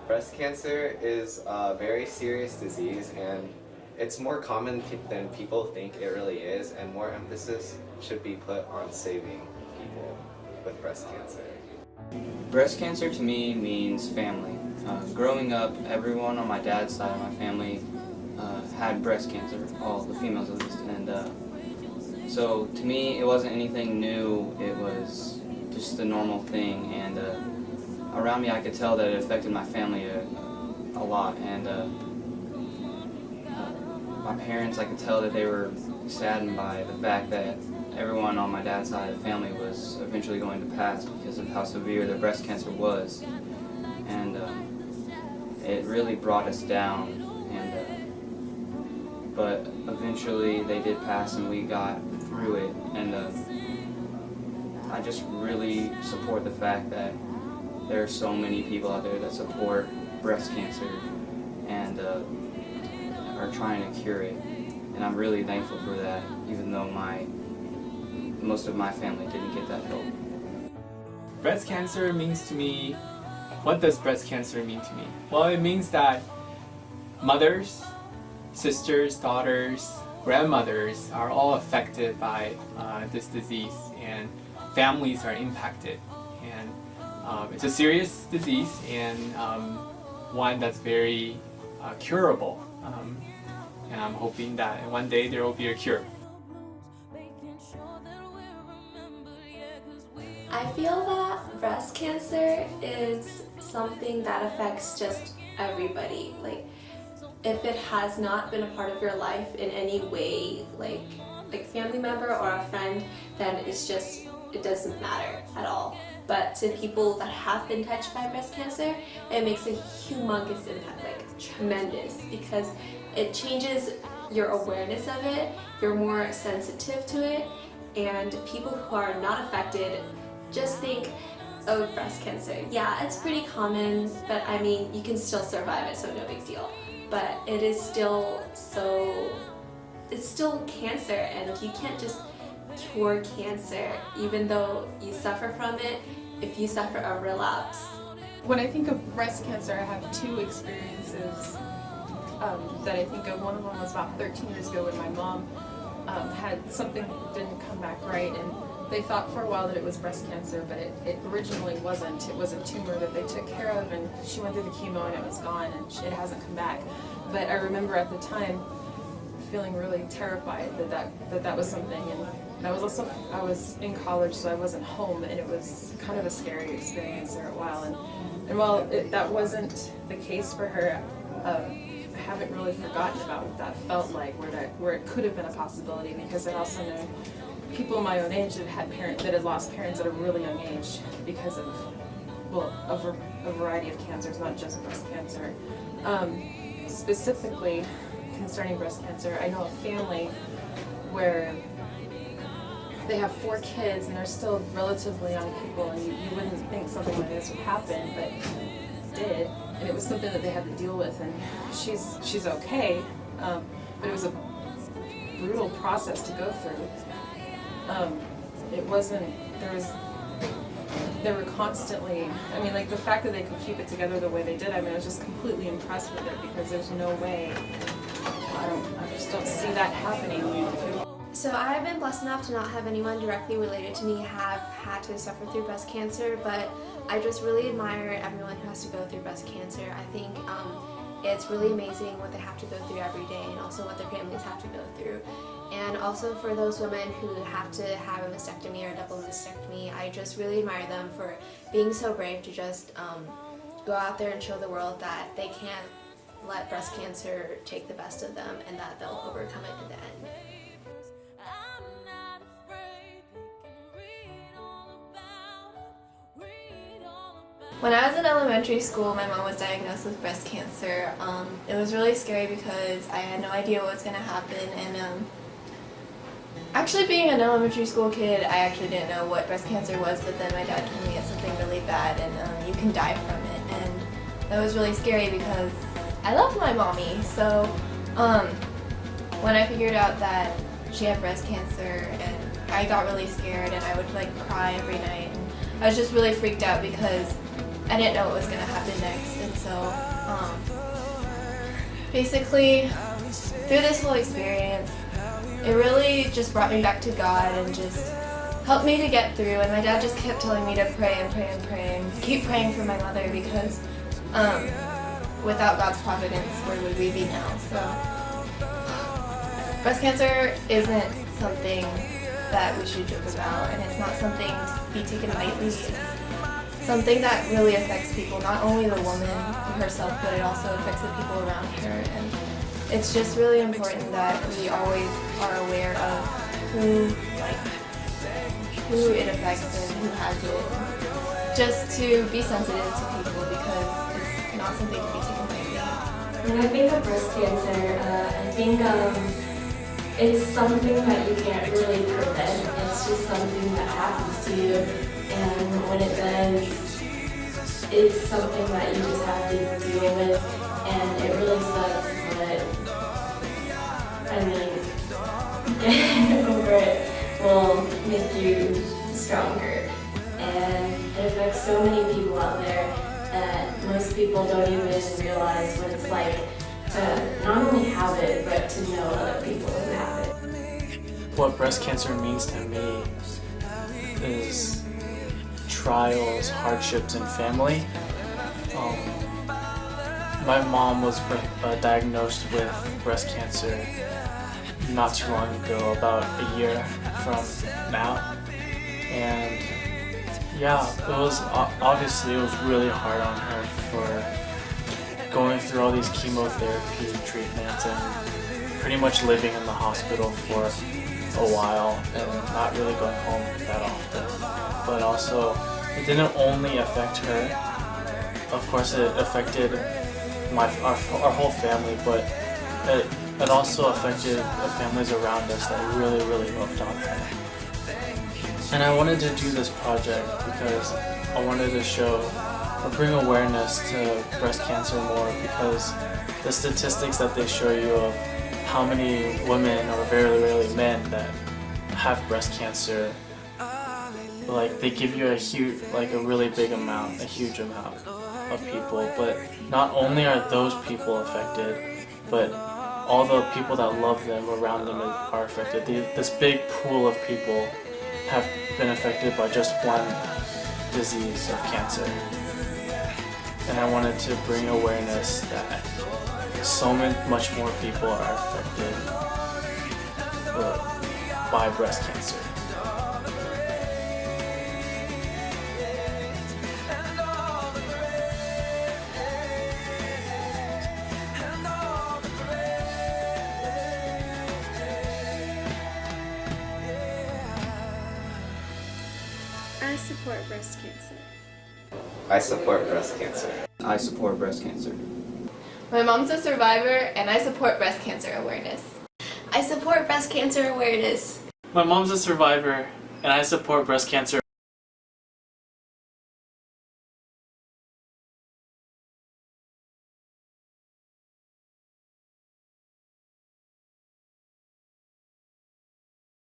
Breast cancer is a very serious disease, and it's more common than people think it really is, and more emphasis should be put on saving people with breast cancer. Breast cancer to me means family. Growing up, everyone on my dad's side of my family had breast cancer, all the females at least, and so to me it wasn't anything new, it was just a normal thing, and around me I could tell that it affected my family a lot, and my parents, I could tell that they were saddened by the fact that everyone on my dad's side of the family was eventually going to pass because of how severe their breast cancer was, and it really brought us down, and but eventually they did pass and we got through it, and I just really support the fact that there are so many people out there that support breast cancer and are trying to cure it, and I'm really thankful for that, even though most of my family didn't get that help. Breast cancer means to me, what does breast cancer mean to me? Well, it means that mothers, sisters, daughters, grandmothers are all affected by this disease, and families are impacted. And it's a serious disease, and one that's very curable. And I'm hoping that one day there will be a cure. I feel that breast cancer is something that affects just everybody. Like, if it has not been a part of your life in any way, like family member or a friend, then it doesn't matter at all. But to people that have been touched by breast cancer, it makes a humongous impact, like tremendous, because it changes your awareness of it, you're more sensitive to it, and people who are not affected just think, oh, breast cancer, yeah, it's pretty common, but I mean, you can still survive it, so no big deal. But it is still it's still cancer, and you can't just cure cancer, even though you suffer from it, if you suffer a relapse. When I think of breast cancer, I have two experiences that I think of. One of them was about 13 years ago when my mom had something that didn't come back right, and they thought for a while that it was breast cancer, but it originally wasn't. It was a tumor that they took care of, and she went through the chemo and it was gone, and it hasn't come back. But I remember at the time feeling really terrified that was something, and that was also, I was in college, so I wasn't home, and it was kind of a scary experience there a while. And while that wasn't the case for her, I haven't really forgotten about what that felt like, where it could have been a possibility, because I also know people my own age that had lost parents at a really young age because of, well, a variety of cancers, not just breast cancer. Specifically concerning breast cancer, I know a family where they have 4 kids and they're still relatively young people, and you wouldn't think something like this would happen, but it did, and it was something that they had to deal with, and she's okay, but it was a brutal process to go through. It wasn't, they were constantly, I mean, like, the fact that they could keep it together the way they did, I mean, I was just completely impressed with it, because there's no way, I just don't see that happening. So I've been blessed enough to not have anyone directly related to me have had to suffer through breast cancer, but I just really admire everyone who has to go through breast cancer. I think it's really amazing what they have to go through every day, and also what their families have to go through. And also for those women who have to have a mastectomy or a double mastectomy, I just really admire them for being so brave to just go out there and show the world that they can't let breast cancer take the best of them, and that they'll overcome it in the end. When I was in elementary school, my mom was diagnosed with breast cancer. It was really scary because I had no idea what was going to happen, and actually being an elementary school kid, I actually didn't know what breast cancer was, but then my dad told me it's something really bad and you can die from it, and that was really scary because I loved my mommy. So when I figured out that she had breast cancer, and I got really scared, and I would like cry every night, and I was just really freaked out because I didn't know what was going to happen next. And so basically, through this whole experience, it really just brought me back to God and just helped me to get through. And my dad just kept telling me to pray and pray and pray and keep praying for my mother, because without God's providence, where would we be now? So breast cancer isn't something that we should joke about, and it's not something to be taken lightly. It's something that really affects people, not only the woman herself, but it also affects the people around her. And it's just really important that we always are aware of who it affects and who has it, just to be sensitive to people, because it's not something to be taken lightly. When I think of breast cancer, I think it's something that you can't really prevent. It's just something that happens to you, and when it does, it's something that you just have to deal with, and it really sucks, but I mean, getting over it will make you stronger. And it affects so many people out there that most people don't even realize what it's like to not only have it, but to know other people who have it. What breast cancer means to me is trials, hardships, and family. My mom was diagnosed with breast cancer not too long ago, about a year from now, and yeah, it was really hard on her for going through all these chemotherapy treatments and pretty much living in the hospital for a while and not really going home that often. But also, it didn't only affect her. Of course, it affected our whole family, but it also affected the families around us that really loved on her. And I wanted to do this project because I wanted to show or bring awareness to breast cancer more, because the statistics that they show you of how many women, or very rarely men, that have breast cancer, like they give you a huge amount of people. But not only are those people affected, but all the people that love them around them are affected. This big pool of people have been affected by just one disease of cancer. And I wanted to bring awareness that so much more people are affected by breast cancer. I support breast cancer. I support breast cancer. I support breast cancer. My mom's a survivor, and I support breast cancer awareness. I support breast cancer awareness. My mom's a survivor, and I support breast cancer